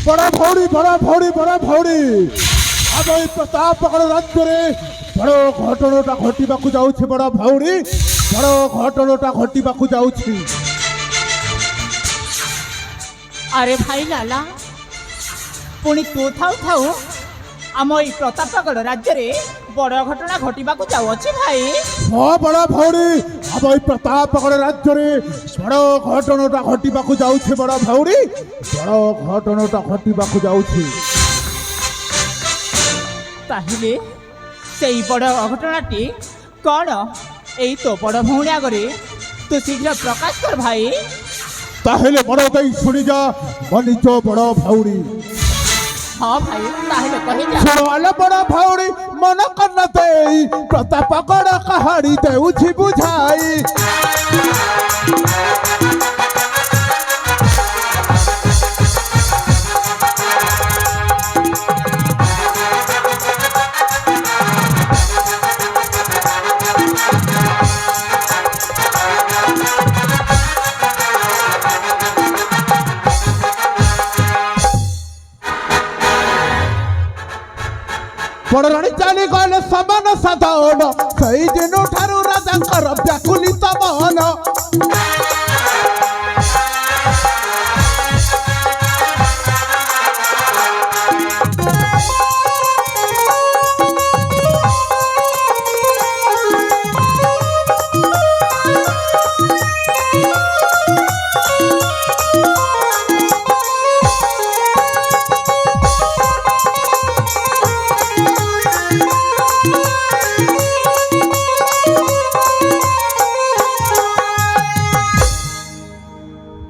बड़ा भौड़ी बड़ा भौड़ी बड़ा भौड़ी अब ये प्रतापगढ़ राज्य रे बड़ घटनाटा घटवाक जाऊँ बड़ा भौड़ी बड़ घटनाटा घटवाक जाऊँ। अरे भाई लाला पुणी तू थाउ थाउ आम ई प्रतापगढ़ राज्य रे बड़ घटना घटवाक जाऊँगी भाई। हाँ बड़ा भौड़ी अब ये प्रतापगढ़ राज्य रे बड़ घटनाटा घटवाक जाऊँ बड़ा भौड़ी बड़ घटनाटा घटवाक जाऊँ। ताहिले सेई बड़ घटनाटी कौन एई तो बड़ भौणी आगे तू शीघ्र प्रकाश कर भाई। ताहेले बड़ गई शुणी जा बनिच बड़ भौड़ी। हाँ भाई ताहेले कही जा। सुनवाले बड़ भौड़ी मन करना दे प्रतापगढ़ कहानी देउछि बुझाई। बड़राणी चली गले समान साधारण सही दिन ठारू राजा व्याकुलित मन।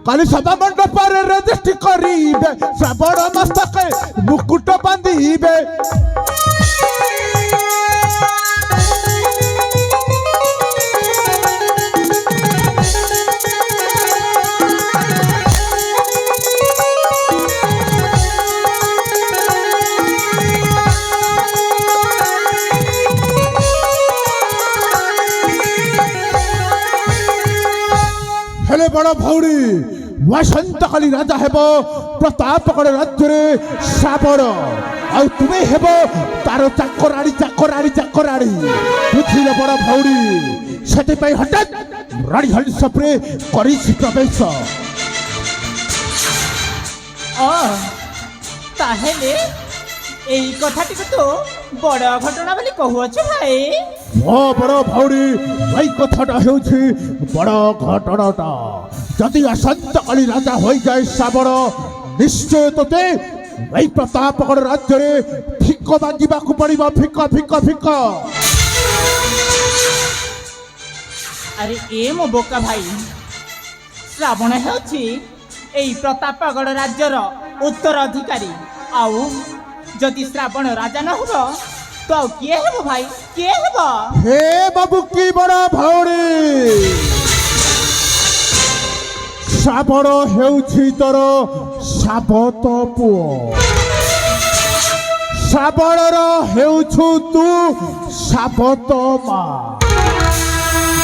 काली सभा मंडप रजिस्ट्री करीबे श्रावण मस्तके मुकुट बांधीबे। हेले बड़ भौड़ी वसंत काली राजा हेब प्रतापगढ़ राज्य रे श्रावण आ तुम्हें हेब तार चाकराणी चाकराणी चाकराणी बुझिले बड़ भौड़ी से हठात राणी हंसप्रे करी प्रवेश। ताहेले एई कथाटी तो बड़ घटना बोली कहूछ भाई। हाँ बड़ भौड़ी यही कथाटा हेउछि बड़ घटनाटा जदि असंत काली राजा हो जाए श्रावण निश्चय तोते यही प्रतापगढ़ राज्य रे फिक मांगवाक पड़िबो फिक फिक फिक। अरे ए मो बोका भाई श्रावण हेउछि एई प्रतापगढ़ राज्यर उत्तराधिकारी आउ जदि श्रावण राजा न हो तो आउ किए हेबो भाई किए हेबो। हे बाबू की बड़ा भौड़ी श्रावण हेउछि तोर साबत पुओ श्रावणर हेउछु तू साबत मा।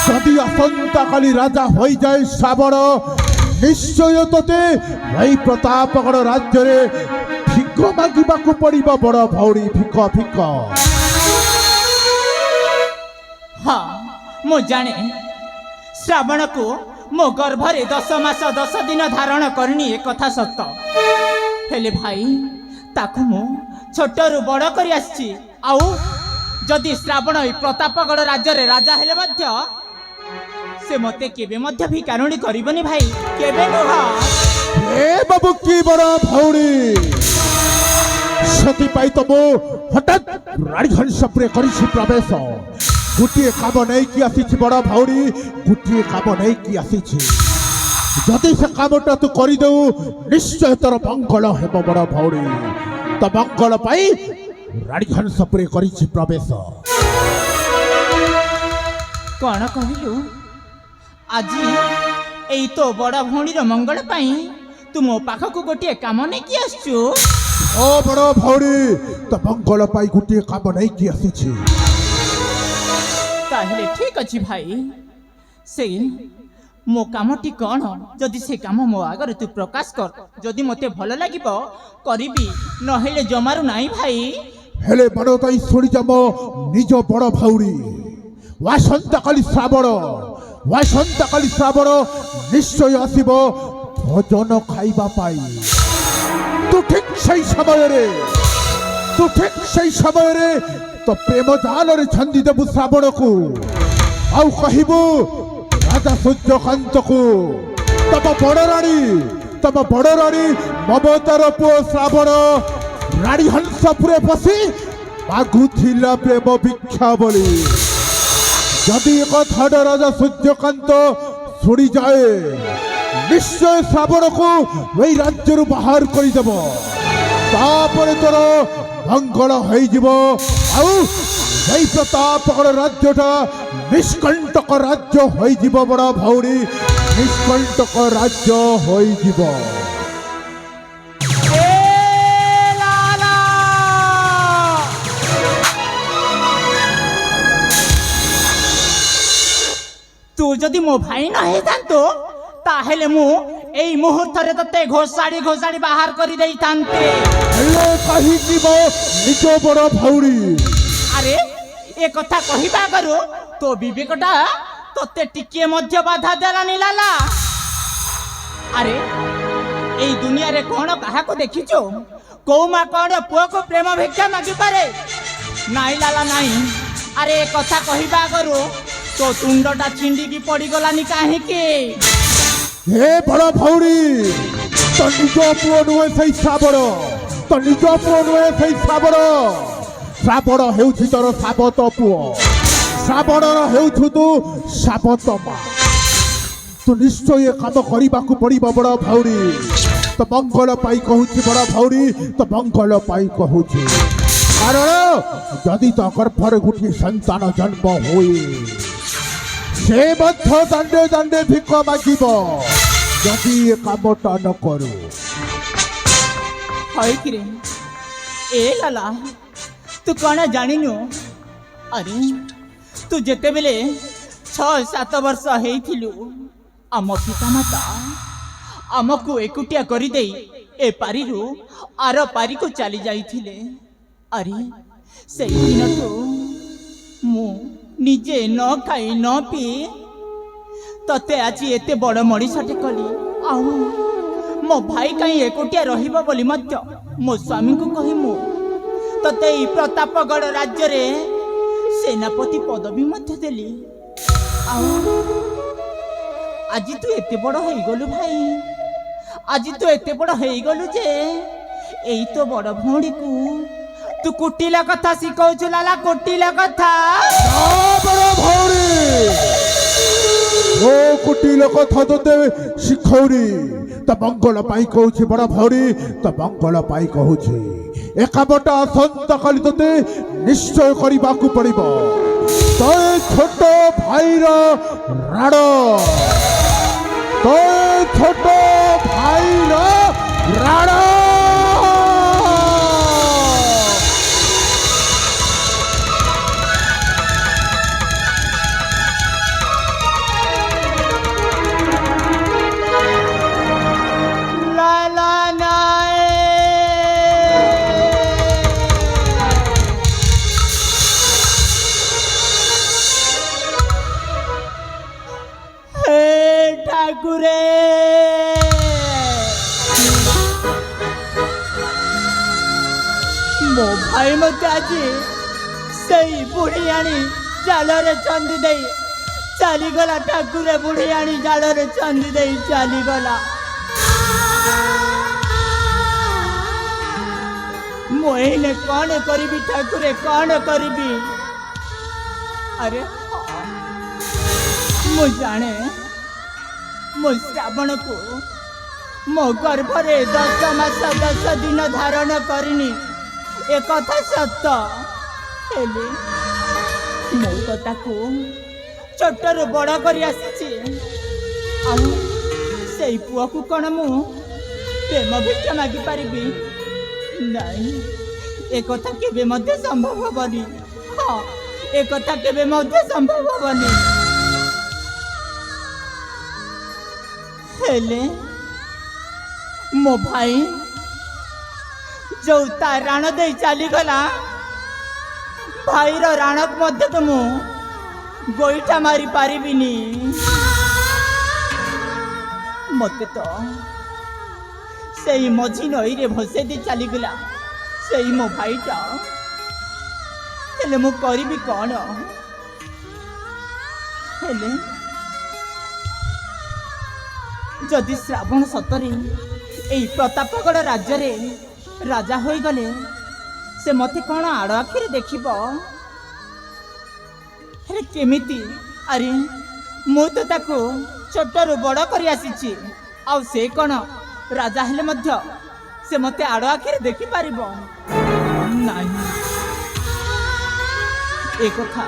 जदि असंता काली राजा हो जाए श्रावण निश्चय तोते भाई प्रतापगढ़ राज्य रे फिक मांगवाक पड़िबो बड़ भौड़ी फिक फिक। हाँ मु जाने श्रावण को मो गर्भरे 10 मास 10 दिन धारण करनी एक कथा सत्य हेले भाई ताकू मु छोटरू बड़ कर आसी आउ जदि श्रावण प्रतापगढ़ राज्य रे राजा हेले मध्य से मते केबे मध्य भिकारुणी करबनी भाई केबे नुह। ए बाबू की बड़ा भौड़ी सती पाई तो मो हठात राणी हंसप्रे करी प्रवेश गोटे काम नहीं कि आसी बड़ भौड़ी गोटे काम नहीं कि आसी जदि से कामटा तू करदे निश्चय तोर मंगल हेब बड़ भौड़ी तो मंगल पाई राणी हंसप्रे करी प्रवेश। कौन कहलु आज एई तो बड़ भौणीर मंगल पाई तू मो पाखक गोटे काम नहीं कि आसचु। ओ बड़ भौड़ी तो मंगल पाई गोटे काम नहीं कि आसी ताहले ठीक अच्छी भाई से ମୋ କାମଟି କ'ଣ ଯଦି ସେ କାମ ମୋ ଆଗରେ ତୁ ପ୍ରକାଶ କର ଯଦି ମୋତେ ଭଲ ଲାଗିବ କରିବି ନହେଲେ ଜମାରୁ ନାହିଁ ଭାଇ। ହେଲେ ବଡ଼ ତାଇ ଶୁଣିଛ ମୋ ନିଜ ବଡ଼ ଭାଉରୀ ଆସନ୍ତାକାଲି ଶ୍ରାବଣ ନିଶ୍ଚୟ ଆସିବ ଭୋଜନ ଖାଇବା ପାଇଁ। ତୁ ଠିକ୍ ସେଇ ସମୟରେ ତ ପ୍ରେମ ଜାଲରେ ଛନ୍ଦି ଦେବୁ ଶ୍ରାବଣକୁ ଆଉ କହିବୁ ରାଜା ସୂର୍ଯ୍ୟକାନ୍ତକୁ ତମ ବଡ଼ ରାଣୀ ମମତାର ପୁଅ ଶ୍ରାବଣ ରାଣୀ ହଂସପୁରେ ବସି ମାଗୁଥିଲା ପ୍ରେମ ଭିକ୍ଷା ବୋଲି। ଯଦି ଏ କଥାଟା ରାଜା ସୂର୍ଯ୍ୟକାନ୍ତ ଶୁଣିଯାଏ ନିଶ୍ଚୟ ଶ୍ରାବଣକୁ ଏଇ ରାଜ୍ୟରୁ ବାହାର କରିଦେବ। ତାପରେ ତୋର ମଙ୍ଗଳ ହେଇଯିବ ଆଉ এই প্রতাপগড় রাজ্যটা নিষ্কণ্টক রাজ্য হয়েযিব বড় ভাউরি নিষ্কণ্টক রাজ্য হয়েযিব। তু যদি মো ভাই না হইতান্তু তাহলে মু এই মুহূর্তে তোতে ঘোষাড়ি বাহার করে দেইতান্তে। হেলে কাহিকি মো নিজ বড় ভাউরি আরে এ কথা কহিবা করু তো বিবেকটা তোতে টিকিয়ে মধ্যে বাধা দেলানি লালা। আরে এই দুনিয়ারে কোন কাহাকু দেখিছো কৌ মা কোন পুয়াকু প্রেম ভিক্ষা মাগি পারে নাই লালা নাই। আরে এ কথা কহিবা করু তো তুণ্ডটা ছিন্ডিকি পড়ি গলানি কাহিকি। হে বড় ভাউরি তো নিজ পুଅ ନୁହେଁ ସେଇ ଶ୍ରାବଣ ଶ୍ରାବଣ ହେଉଛି ତୋର ସାବତ ପୁଅ ଶ୍ରାବଣର ହେଉଛୁ ତୁ ସାବତ ମା। ତୁ ନିଶ୍ଚୟ ଏ କାମ କରିବାକୁ ପଡ଼ିବ ବଡ଼ ଭାଉରୀ। ତ ମଙ୍ଗଳ ପାଇଁ କହୁଛି ବଡ଼ ଭାଉରୀ ତ ମଙ୍ଗଳ ପାଇଁ କହୁଛି କାରଣ ଯଦି ତ ଗର୍ଭରେ ଗୋଟିଏ ସନ୍ତାନ ଜନ୍ମ ହୁଏ ସେ ମଧ୍ୟ ଦାଣ୍ଡେ ଭିକ ମାଗିବ ଯଦି ଏ କାମଟା ନ କରୁ। ହଇକିରେ ଏ ଲାଲା তু কଣ জানিনু? আরে তু যেতেবেলে 6-7 বর্ষ হয়েছিলু আম পিতামাতা আমকু একুটিয়া করে দেই এ পারিরু আর পারিকু চালি যাইছিলে। আরে সেই দিনঠু মু নিজে ন খাই ন পি ততে আজি এতে বড় মଣିষଟେ কলি। আউ মো ভাই কাই একুটিয়া রহিব বলি মধ্য মো স্বামীଙ୍କୁ কহি মু তোতে এই প্রতাপগড় রাজ্যরে সেনাপতি পদবী মধ্যে দেলি। আজি তু এতে বড় হয়ে গলু ভাই আজি তু এতে বড় হয়ে গলু যে এই তো বড় ভৌড়ীকু তু কুটিলা কথা শিখাউছু লালা কুটিলা কথা। বড় ভাউরি ও কুটিলা কথা তোতে শিখাউরি ତ ମଙ୍ଗଳ ପାଇଁ କହୁଛି ବଡ଼ ଭାଉରୀ ତ ମଙ୍ଗଳ ପାଇଁ କହୁଛି ଏ କାମଟା ଆସନ୍ତାକାଲି ତୋତେ ନିଶ୍ଚୟ କରିବାକୁ ପଡ଼ିବ। ତ ଛୋଟ ଭାଇର ରାଣ ঠাকুরে ମୋ ଭାଇ ମୋତେ ଆଜି ସେଇ ବୁଢ଼ିଆଣୀ ଜାଲରେ ଛନ୍ଦି ଦେଇ ଚାଲିଗଲା। ଠାକୁରେ ବୁଢ଼ିଆଣୀ ଜାଲରେ ଛନ୍ଦି ଦେଇ ଚାଲିଗଲା। ମୁଁ ଏଇନେ କ'ଣ କରିବି ଠାକୁରେ କ'ଣ କରିବି? ଆରେ ମୁଁ ଜାଣେ ମୋ ଶ୍ରାବଣକୁ ମୋ ଗର୍ଭରେ 10 ମାସ 10 ଦିନ ଧାରଣ କରିନି ଏ କଥା ସତ। ହେଲେ ମୋ କଥାକୁ ଛୋଟରୁ ବଡ଼ କରି ଆସିଛି। ଆଉ ସେଇ ପୁଅକୁ କ'ଣ ମୁଁ ପ୍ରେମ ଭିକ୍ଷା ମାଗିପାରିବି? ନାଇଁ ଏ କଥା କେବେ ମଧ୍ୟ ସମ୍ଭବ ହବନି। ହଁ ଏ କଥା କେବେ ମଧ୍ୟ ସମ୍ଭବ ହବନି। ହେଲେ ମୋ ଭାଇ ଯୋଉ ତା ରାଣ ଦେଇ ଚାଲିଗଲା, ଭାଇର ରାଣକୁ ମଧ୍ୟ ତ ମୁଁ ଗୋଇଠା ମାରି ପାରିବିନି। ମତେ ତ ସେଇ ମଝି ନଈରେ ଭସେଇ ଦେଇ ଚାଲିଗଲା ସେଇ ମୋ ଭାଇଟା। ହେଲେ ମୁଁ କରିବି କ'ଣ? ହେଲେ ଯଦି ଶ୍ରାବଣ ସତରେ ଏଇ ପ୍ରତାପଗଡ଼ ରାଜ୍ୟରେ ରାଜା ହୋଇଗଲେ, ସେ ମତେ କ'ଣ ଆଡ଼ ଆଖିରେ ଦେଖିବ? ହେଲେ କେମିତି? ଆରେ ମୁଁ ତ ତାକୁ ଛୋଟରୁ ବଡ଼ କରି ଆସିଛି, ଆଉ ସେ କ'ଣ ରାଜା ହେଲେ ମଧ୍ୟ ସେ ମତେ ଆଡ଼ ଆଖିରେ ଦେଖିପାରିବ ନାହିଁ। ଏ କଥା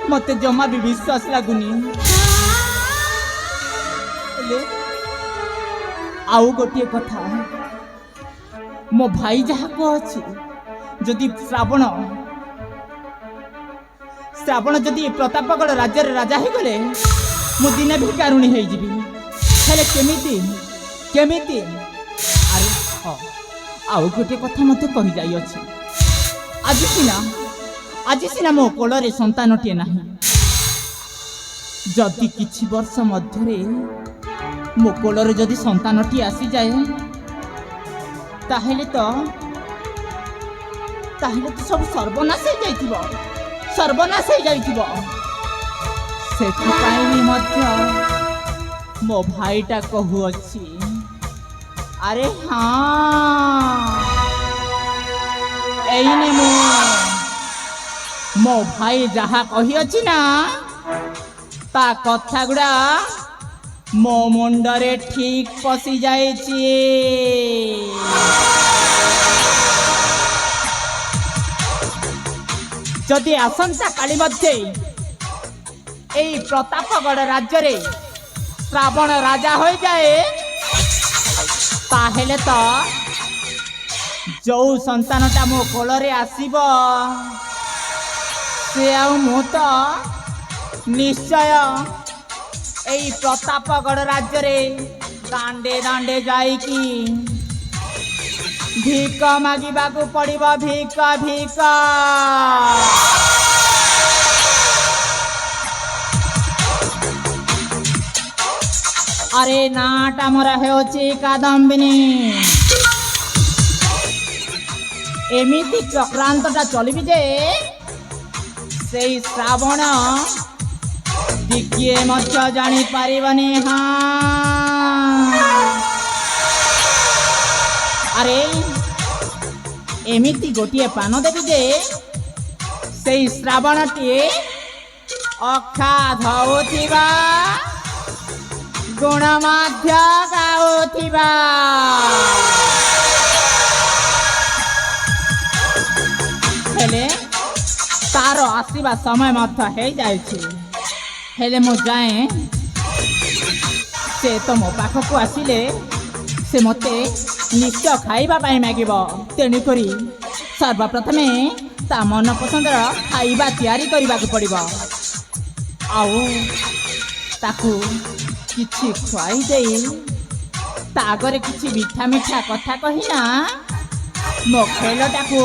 ମତେ ଜମା ବି ବିଶ୍ୱାସ ଲାଗୁନି। ହେଲେ ଆଉ ଗୋଟିଏ କଥା, ମୋ ଭାଇ ଯାହା କହୁଛି, ଯଦି ଶ୍ରାବଣ ଯଦି ପ୍ରତାପଗଡ଼ ରାଜ୍ୟରେ ରାଜା ହେଇଗଲେ, ମୁଁ ଦିନେ ଭିକାରୁଣୀ ହେଇଯିବି। ହେଲେ କେମିତି? ଆରେ ଆଉ ଗୋଟିଏ କଥା ମୋତେ କହିଯାଇଅଛି। ଆଜି ସିନା ମୋ କୋଳରେ ସନ୍ତାନଟିଏ ନାହିଁ, ଯଦି କିଛି ବର୍ଷ ମଧ୍ୟରେ ମୋ କୋଳରେ ଯଦି ସନ୍ତାନଟି ଆସିଯାଏ, ତାହେଲେ ତ ସବୁ ସର୍ବନାଶ ହେଇଯାଇଥିବ। ସେଥିପାଇଁ ବି ମଧ୍ୟ ମୋ ଭାଇଟା କହୁଅଛି। ଆରେ ହଁ, ଏଇନେ ମୋ ଭାଇ ଯାହା କହିଅଛି ନା, ତା କଥା ଗୁଡ଼ା ମୋ ମୁଣ୍ଡରେ ଠିକ୍ ପଶି ଯାଇଛି। ଯଦି ଆସନ୍ତା କାଲି ମଧ୍ୟରେ ଏଇ ପ୍ରତାପଗଡ଼ ରାଜ୍ୟରେ ଶ୍ରାବଣ ରାଜା ହୋଇଯାଏ, ତାହେଲେ ତ ଯୋଉ ସନ୍ତାନଟା ମୋ କୋଳରେ ଆସିବ, ସେ ଆଉ ମୁଁ ତ ନିଶ୍ଚୟ ଏଇ ପ୍ରତାପଗଡ଼ ରାଜ୍ୟରେ ଦାଣ୍ଡେ ଯାଇକି ଭିକ ମାଗିବାକୁ ପଡ଼ିବ। ଭିକ। ଆରେ ନାଁଟା ମୋର ହେଉଛି କାଦମ୍ବିନୀ। ଏମିତି ଚକ୍ରାନ୍ତଟା ଚଳିବି ଯେ ସେଇ ଶ୍ରାବଣ ଟିକିଏ ମଧ୍ୟ ଜାଣିପାରିବନି। ହଁ, ଆରେ ଏମିତି ଗୋଟିଏ ପାନ ଦେବି ଯେ ସେଇ ଶ୍ରାବଣଟିଏ ଅଖା ଧଉଥିବା, ଗୁଣ ମଧ୍ୟ ଗାଉଥିବା। ହେଲେ ତାର ଆସିବା ସମୟ ମଧ୍ୟ ହେଇଯାଇଛି। ହେଲେ ମୁଁ ଯାଏଁ, ସେ ତ ମୋ ପାଖକୁ ଆସିଲେ ସେ ମୋତେ ନିଶ୍ଚୟ ଖାଇବା ପାଇଁ ମାଗିବ। ତେଣୁକରି ସର୍ବପ୍ରଥମେ ତା ମନ ପସନ୍ଦର ଖାଇବା ତିଆରି କରିବାକୁ ପଡ଼ିବ, ଆଉ ତାକୁ କିଛି ଖୁଆଇ ଦେଇ ତା ଆଗରେ କିଛି ମିଠା କଥା କହିନା ମୋ ଖେଳଟାକୁ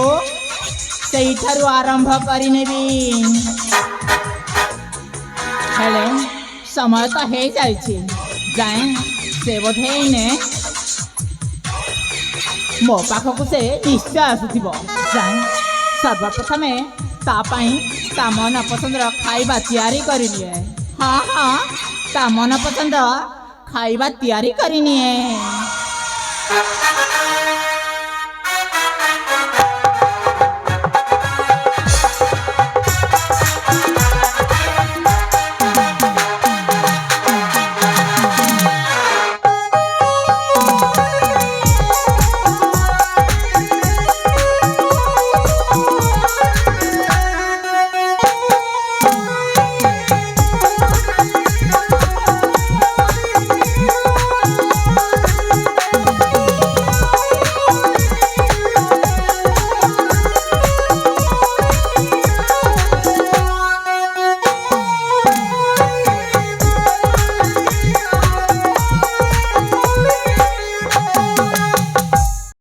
ସେଇଠାରୁ ଆରମ୍ଭ କରିନେବି। ହେଲେ ସମୟ ତ ହେଇଯାଇଛି, ଯାଏଁ, ସେ ବୋଧେ ଏଇନେ ମୋ ପାଖକୁ ସେ ନିଶ୍ଚୟ ଆସୁଥିବ। ଯାଏଁ ସର୍ବପ୍ରଥମେ ତା ପାଇଁ ତା ମନ ପସନ୍ଦର ଖାଇବା ତିଆରି କରିନିଏ। ହଁ, ତା ମନ ପସନ୍ଦ ଖାଇବା ତିଆରି କରିନିଏ।